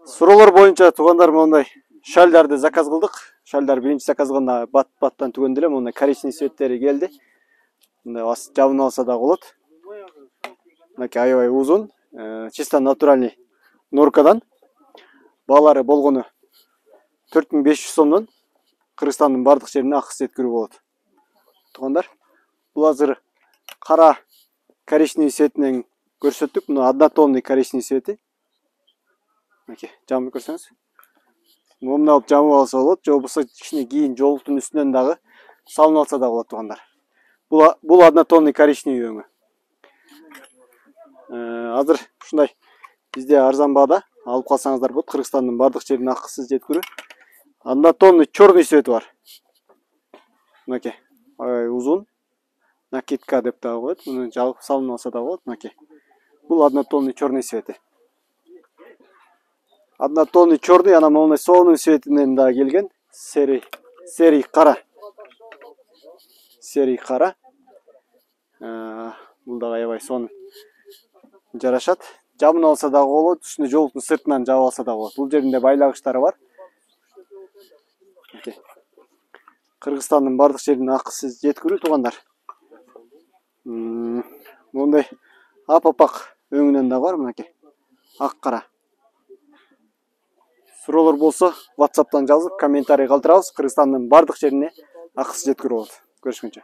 Суроолор боюнча туугандар мондай шальдарды заказ кылдык. Шальдар биринчи заказ кылганда бат-баттан түгөндү эле. Мондай коричневый цветтери келди. Мындай жабынып алса да болот. Мынакей аябай узун, чисто натуральный норкадан. Баалары болгону 4500 сомдон Кыргызстандын бардык жерине акысыз жеткирүү болот. Туугандар, бул азыр кара коричневый цветинен көрсөттүк. Мына однотонный коричневый цвети. Мынакей, жамып көрсөңүз. Момун алып жамып алса болот, же болбосо кичине кийин жолуктун үстүнөн дагы салынып алса да болот туугандар. Бул однотонный коричневый өңү. Азыр ушундай бизде арзан баада алып калсаңыздар болот. Кыргызстандын бардык жерине акысыз жеткирүү. Однотонный черный цвети бар. Мынакей, узун. Накидка деп дагы коет. Муну жабып салынып алса да болот. Мынакей. Бул однотонный черный цвети. Однотонный черный, ана мондай сонун цветинен да келген. Серый кара. Серый кара. Бул дагы аябай сонун жарашат. Жабын алса дагы болот, үстүнө жолуктун сыртынан жабып алса да болот. Бул жеринде байлагычтары бар. Кыргызстандын бардык жерине акысыз жеткирүү туугандар. Мондай ап-апак өңүнөн да бар, мынакей. Ак кара. Суроолор болсо WhatsApp'тан жазып, комментарий калтырабыз. Кыргызстандын бардык жерине акысыз жеткирүү болот. Көрүшкөнчө.